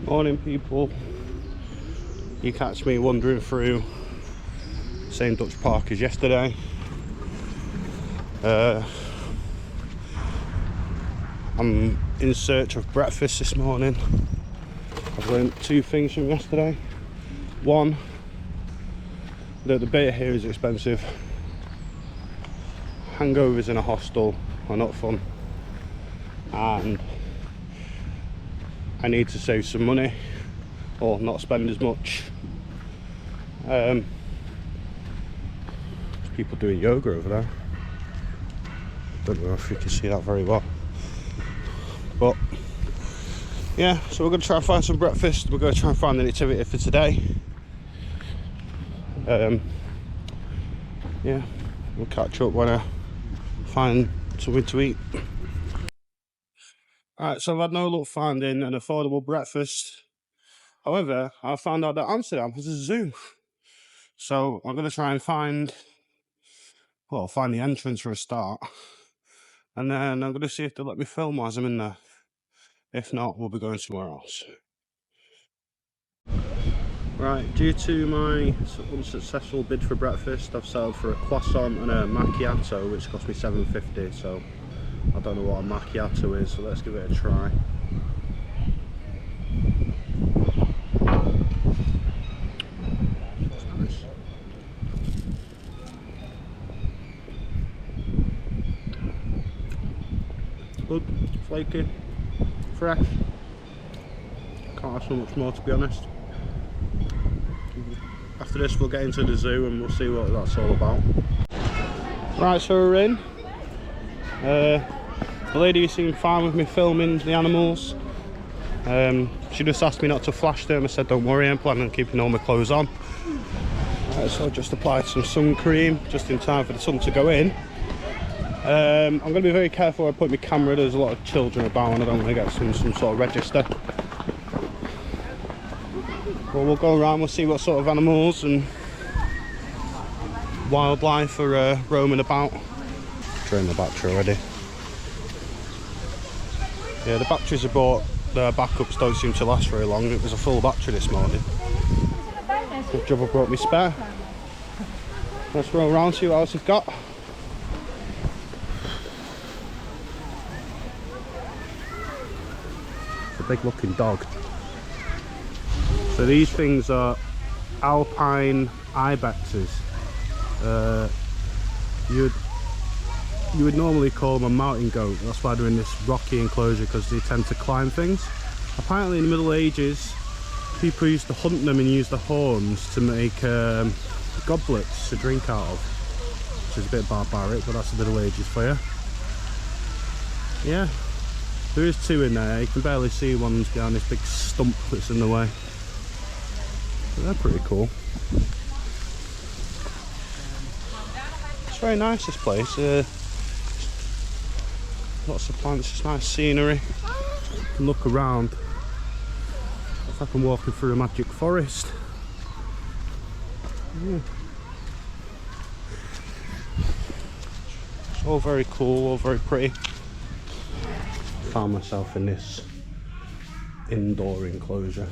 Morning, people. You catch me wandering through the same Dutch park as yesterday. I'm in search of breakfast this morning. I've learned two things from yesterday. One, that the beer here is expensive. Hangovers in a hostel are not fun. And I need to save some money or not spend as much. There's people doing yoga over there. Don't know if you can see that very well, but yeah, so we're going to try and find some breakfast. We're going to try and find an activity for today. Yeah, we'll catch up when I find something to eat. Alright, so I've had no luck finding an affordable breakfast. However, I found out that Amsterdam has a zoo. So I'm going to try and find the entrance for a start. And then I'm going to see if they'll let me film while I'm in there. If not, we'll be going somewhere else. Right, due to my unsuccessful bid for breakfast, I've settled for a croissant and a macchiato, which cost me £7.50. So I don't know what a macchiato is, so let's give it a try. That's nice. Good, flaky, fresh. Can't ask for much more, to be honest. After this we'll get into the zoo and we'll see what that's all about. Right, so we're in. The lady seemed fine with me filming the animals. She just asked me not to flash them. I said don't worry, I'm planning on keeping all my clothes on. So I just applied some sun cream just in time for the sun to go in. I'm going to be very careful where I put my camera. There's a lot of children about and I don't want to get some sort of register. Well, we'll go around, we'll see what sort of animals and wildlife are roaming about. Drained the battery already. Yeah, the batteries I bought, the backups don't seem to last very long. It was a full battery this morning. Good job I brought me spare. Let's roll around, see what else we've got. It's a big looking dog. So these things are alpine ibexes. You would normally call them a mountain goat. That's why they're in this rocky enclosure, because they tend to climb things. Apparently in the Middle Ages, people used to hunt them and use the horns to make goblets to drink out of, which is a bit barbaric, but that's the Middle Ages for you. Yeah, there is two in there. You can barely see one's behind this big stump that's in the way. But they're pretty cool. It's very nice, this place. Lots of plants, it's nice scenery. You can look around. It's like I'm walking through a magic forest. Yeah. It's all very cool, all very pretty. Found myself in this indoor enclosure.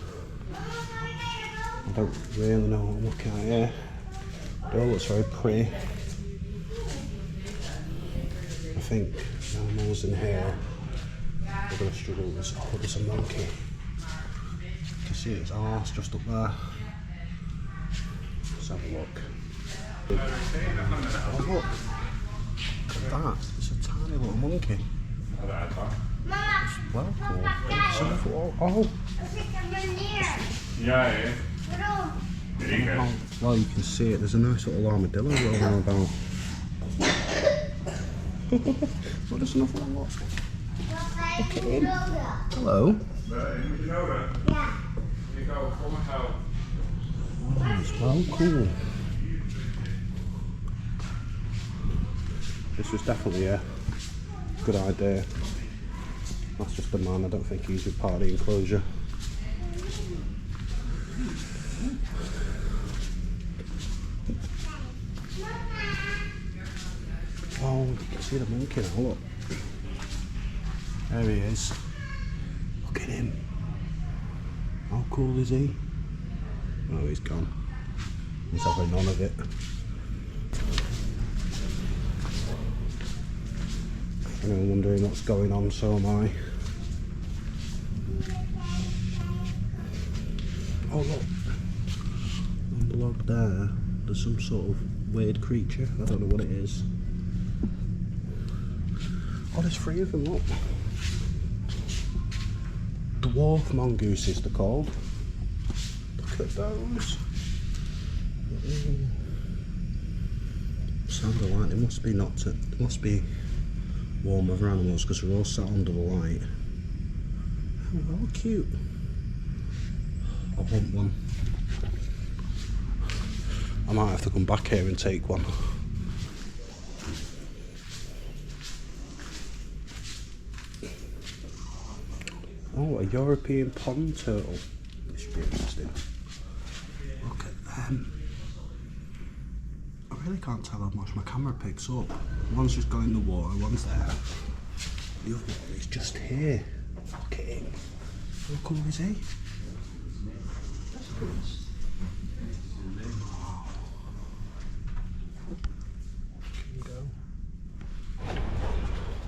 I don't really know what I'm looking at here. It all looks very pretty. I think the animals in here are going to struggle with this. Oh, there's a monkey. You can see its arse just up there. Let's have a look. Oh, look. Look at that. It's a tiny little monkey. It's well cool. Oh. Yeah. Well, you can see it. There's a nice little armadillo rolling about. Well, there's another one. Look at him. Hello. Oh, it's well cool. This was definitely a good idea. That's just a man. I don't think he's a part of the enclosure. Oh, you can see the monkey now, look. There he is. Look at him. cool is he? Oh, he's gone. He's having none of it. I'm wondering what's going on, so am I. Oh look, on the log there, there's some sort of weird creature. I don't know what it is. Oh, there's 3 of them, look. Dwarf mongooses they're called. Look at those. Sound alike, they must be they must be warm other animals because they're all sat under the light. Oh, they're all cute. I want one. I might have to come back here and take one. Oh, a European pond turtle. This should be interesting. Look at them. I really can't tell how much my camera picks up. One's just going in the water, one's there. The other one is just here. Look at him. How cool is he?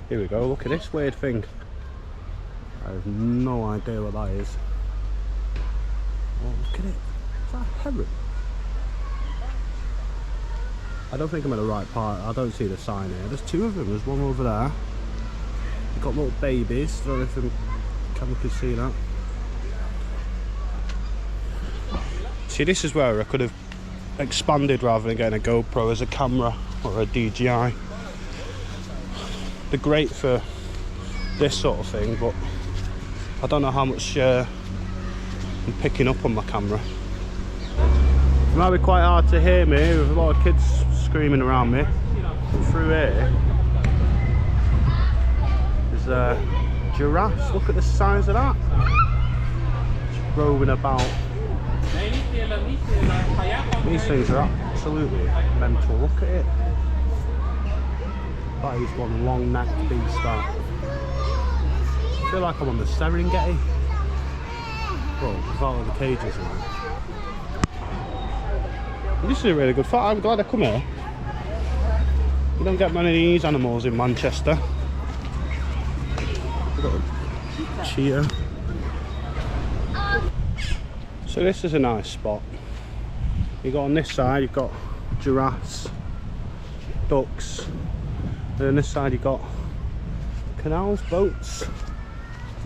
Here we go, look at this weird thing. I have no idea what that is. Oh, look at it. Is that a heron? I don't think I'm in the right part. I don't see the sign here. There's 2 of them. There's one over there. They've got little babies. I don't know if the camera can see that. See, this is where I could have expanded rather than getting a GoPro as a camera or a DJI. They're great for this sort of thing, but I don't know how much I'm picking up on my camera. It might be quite hard to hear me with a lot of kids screaming around me. Through here there's giraffes. Look at the size of that. Just roving about. These things are absolutely mental. Look at it. That is one long necked beast, that. I feel like I'm on the Serengeti. Well, without all the cages in it. This is a really good fight. I'm glad I come here. You don't get many of these animals in Manchester. We've got a cheetah. So this is a nice spot. You got on this side, you've got giraffes, ducks. And on this side you've got canals, boats,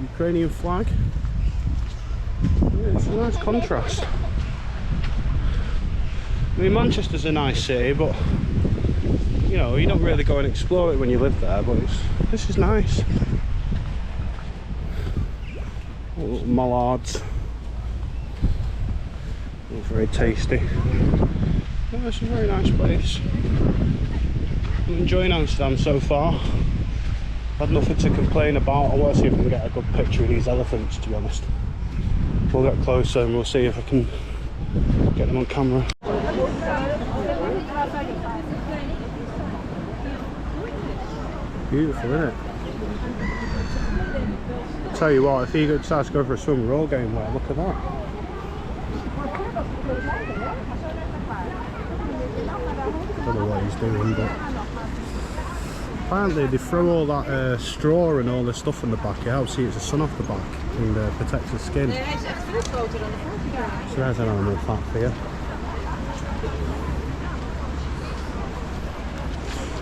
Ukrainian flag. Yeah, it's a nice contrast. I mean, Manchester's a nice city, but you know, you don't really go and explore it when you live there, but this is nice. Little mallards. Very tasty. Yeah, it's a very nice place. I'm enjoying Amsterdam so far. I've had nothing to complain about. I want to see if I can get a good picture of these elephants, to be honest. We'll get closer and we'll see if I can get them on camera. Beautiful, isn't it? I'll tell you what, if you decide to go for a swim, we're all going wet. Look at that. I don't know what he's doing, but apparently they throw all that straw and all this stuff in the back. It helps keep the sun off the back and protects the skin. So there's an animal fact for you.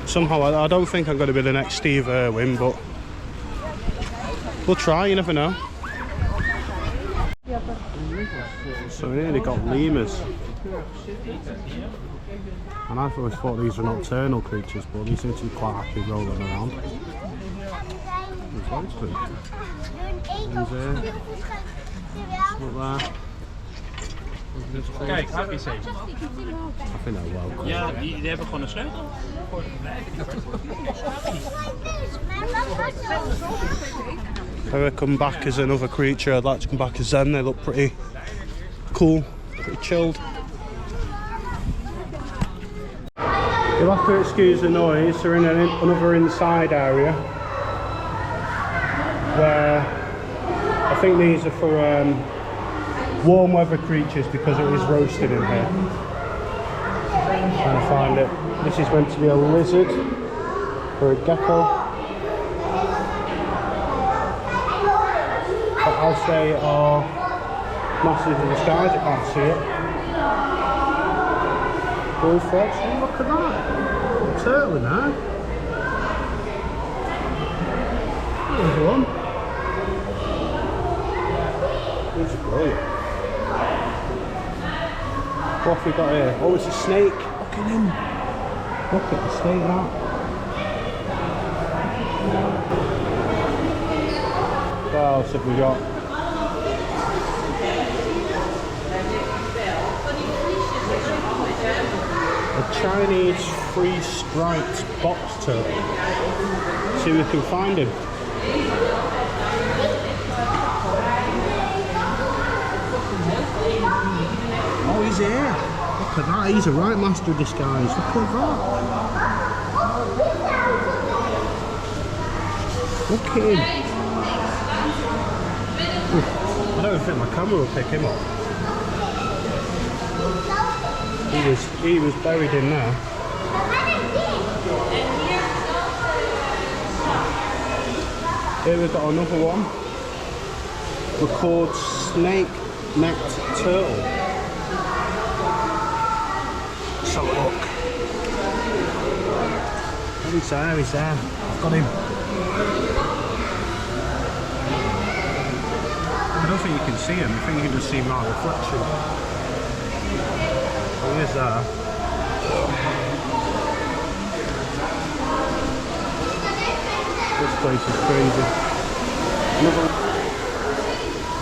Somehow I don't think I'm going to be the next Steve Irwin, but we'll try, you never know. So here they got lemurs. And I've always thought these were nocturnal creatures, but these seem to be quite happy rolling around. There's loads of them. One's here. Look there. Kijk, heb je ze? I think they're well cool. Ja, die hebben gewoon een sleutel. If I ever come back as another creature, I'd like to come back as them. They look pretty cool, pretty chilled. You'll have to excuse the noise. We're in another inside area where I think these are for warm weather creatures because it is roasted in here. Trying to find it. This is meant to be a lizard or a gecko. But as they are massive in the skies, I can't see it. Bullfrogs, oh, look at that. A turtle in there. There's one. This is brilliant. What have we got here? Oh, it's a snake. Look at him. Look at the snake now. What else have we got? A Chinese free-striped box turtle. See if we can find him. Oh, he's here. Look at that. He's a right master of disguise. Look at that. Look at him. I don't think my camera will pick him up. He was buried in there. Here we've got another one. Record snake-necked turtle. So look. He's there, he's there. I've got him. I don't think you can see him. I think you can just see my reflection. He is there. This place is crazy.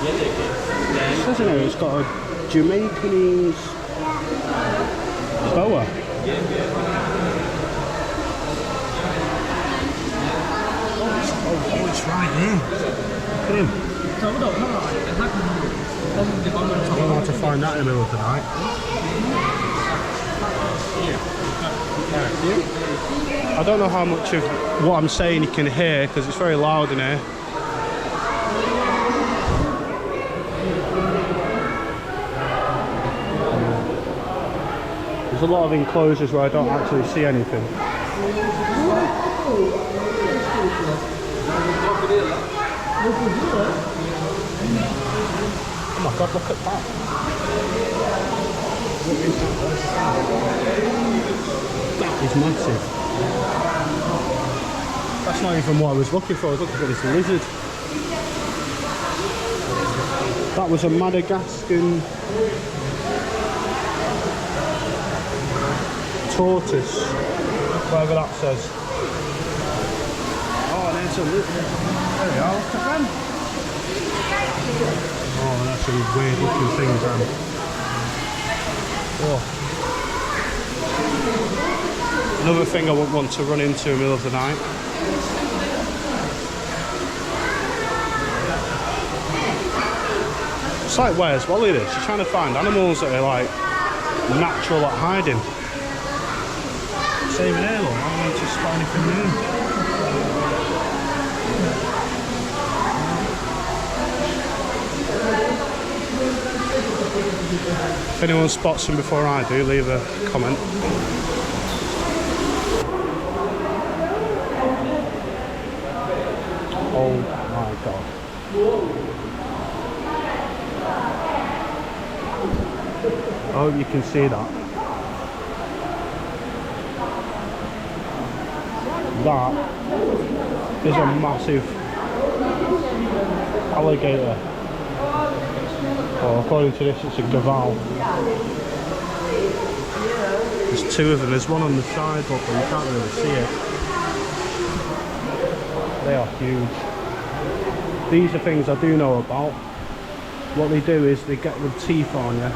It says in here it's got a Jamaicanese boa. Oh, it's right there. Look at him. I don't know how to find that in the middle of the night. I don't know how much of what I'm saying you can hear because it's very loud in here. There's a lot of enclosures where I don't actually see anything. Oh my god, look at that. That is massive. That's not even what I was looking for. I was looking for this lizard. That was a Madagascan tortoise, whatever that says. Oh, and there's a lizard. There we are, look at them. Oh, that's some weird looking things, man. Oh. Another thing I wouldn't want to run into in the middle of the night. It's like Where's Wally this? You're trying to find animals that are like natural at hiding. Same here, look. I don't want to spot anything new. If anyone spots them before I do, leave a comment. Oh my god. I hope you can see that. That is a massive alligator. Well, according to this, it's a gaval. There's two of them. There's one on the side, but you can't really see it. They are huge. These are things I do know about. What they do is they get with teeth on you,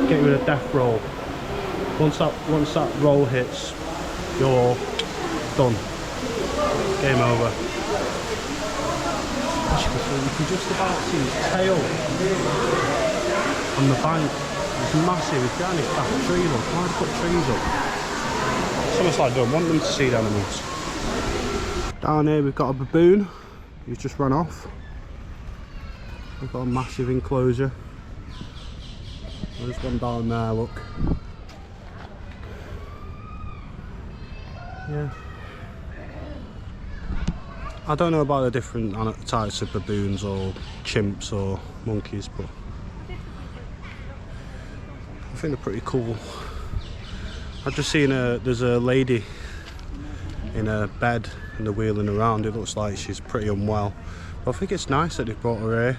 get you with a death roll. Once that roll hits, you're done. Game over. As you can just about see his tail on the bank. It's massive. It's behind his back tree. Look, why put trees up? It's almost like I don't want them to see the animals. Down here we've got a baboon. He's just run off. We've got a massive enclosure. There's one down there, look. Yeah. I don't know about the different types of baboons or chimps or monkeys, but I think they're pretty cool. I've just seen there's a lady in a bed and they're wheeling around. It looks like she's pretty unwell. But I think it's nice that they've brought her here.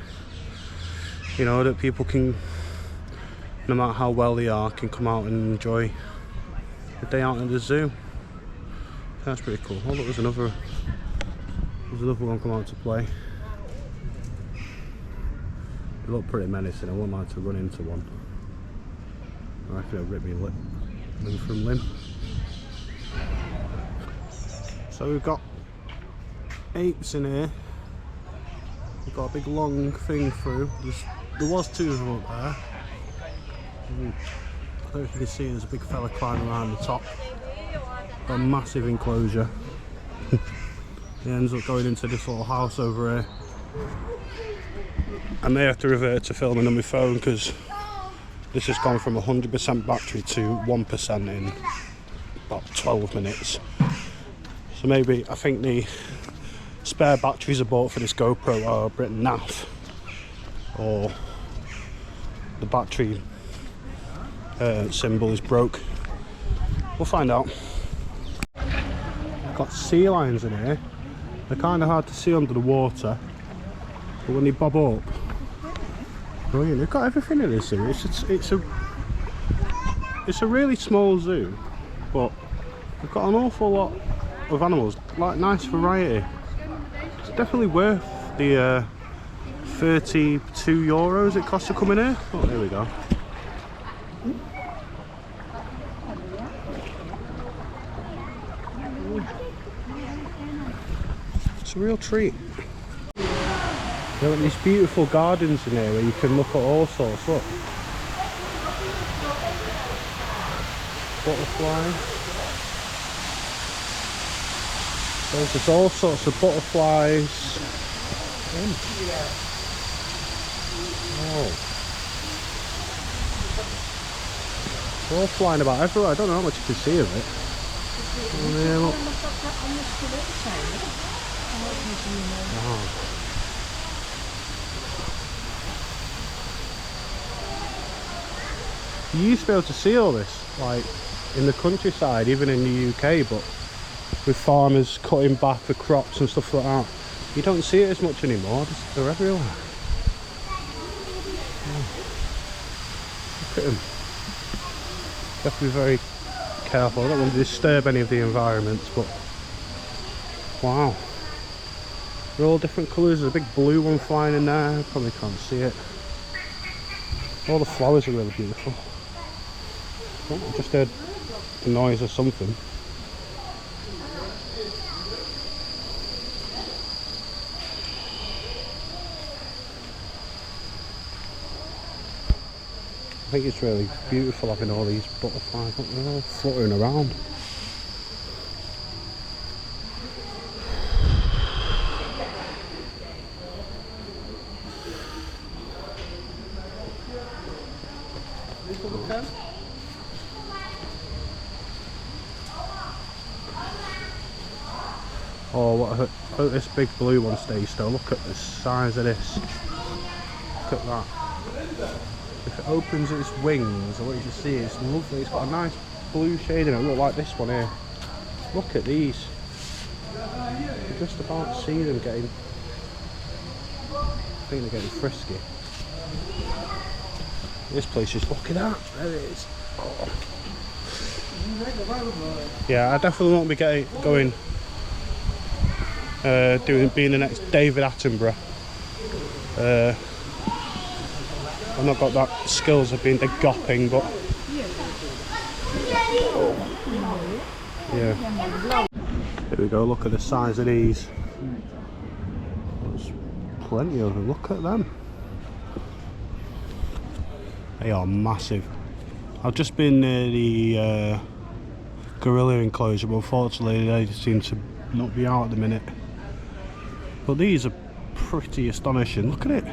You know, that people can, no matter how well they are, can come out and enjoy a day out in the zoo. That's pretty cool. Oh look, there's another one come out to play. They look pretty menacing. I wouldn't like to run into one. I reckon it'll rip me limb from limb. So we've got apes in here. We've got a big long thing through. There was two of them up there. I don't know if you can see, there's a big fella climbing around the top. Got a massive enclosure. He ends up going into this little house over here. I may have to revert to filming on my phone because this has gone from 100% battery to 1% in about 12 minutes. So maybe, I think the spare batteries I bought for this GoPro are Britain naff, or the battery symbol is broke. We'll find out. Got sea lions in here. They're kind of hard to see under the water, but when they bob up, brilliant. They've got everything in this zoo. It's a really small zoo, but they've got an awful lot of animals, like nice variety. It's definitely worth the €32 it costs to come in here. Oh, there we go. It's a real treat. There are these beautiful gardens in here where you can look at all sorts. Look, butterflies. There's all sorts of butterflies. Oh, they're all flying about everywhere. I don't know how much you can see of it. Oh, yeah, look. Oh. You used to be able to see all this, like in the countryside, even in the UK, but with farmers cutting back for crops and stuff like that, you don't see it as much anymore. They're everywhere. Oh. Look at them. You have to be very careful. I don't want to disturb any of the environments, but wow. They're all different colours. There's a big blue one flying in there. Probably can't see it. All the flowers are really beautiful. Oh, I just heard the noise of something. I think it's really beautiful having all these butterflies. Look, they're all fluttering around. Oh, what I hope this big blue one stays still. Look at the size of this. Look at that. If it opens its wings, I want you to see it's lovely. It's got a nice blue shade in it. Look like this one here. Look at these. You just about see them getting. I think they're getting frisky. This place is looking at. There it is. Oh. Yeah, I definitely won't be going. Being the next David Attenborough. I've not got that skills of being the gopping, but yeah. Here we go. Look at the size of these. There's plenty of them. Look at them. They are massive. I've just been near the gorilla enclosure, but unfortunately they seem to not be out at the minute. But these are pretty astonishing. Look at it.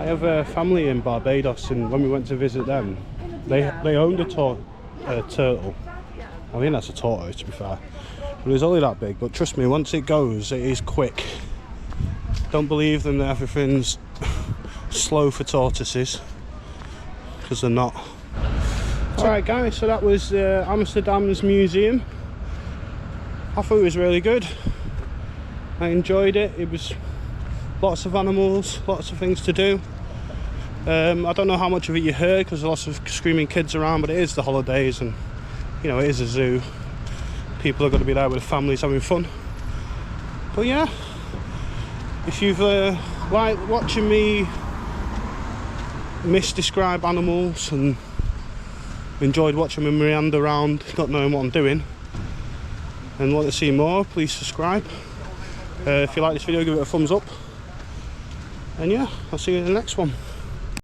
have a family in Barbados, and when we went to visit them, they owned a turtle. I think that's a tortoise, to be fair. But it was only that big, but trust me, once it goes, it is quick. Don't believe them that everything's slow for tortoises, because they're not. Alright guys, so that was Amsterdam's museum. I thought it was really good. I enjoyed it. It was lots of animals, lots of things to do. I don't know how much of it you heard because there's lots of screaming kids around, but it is the holidays and you know, it is a zoo. People are going to be there with their families having fun. But yeah, if you've liked watching me misdescribe animals and enjoyed watching me meander around not knowing what I'm doing and want to see more, please subscribe. If you like this video, give it a thumbs up. And yeah, I'll see you in the next one.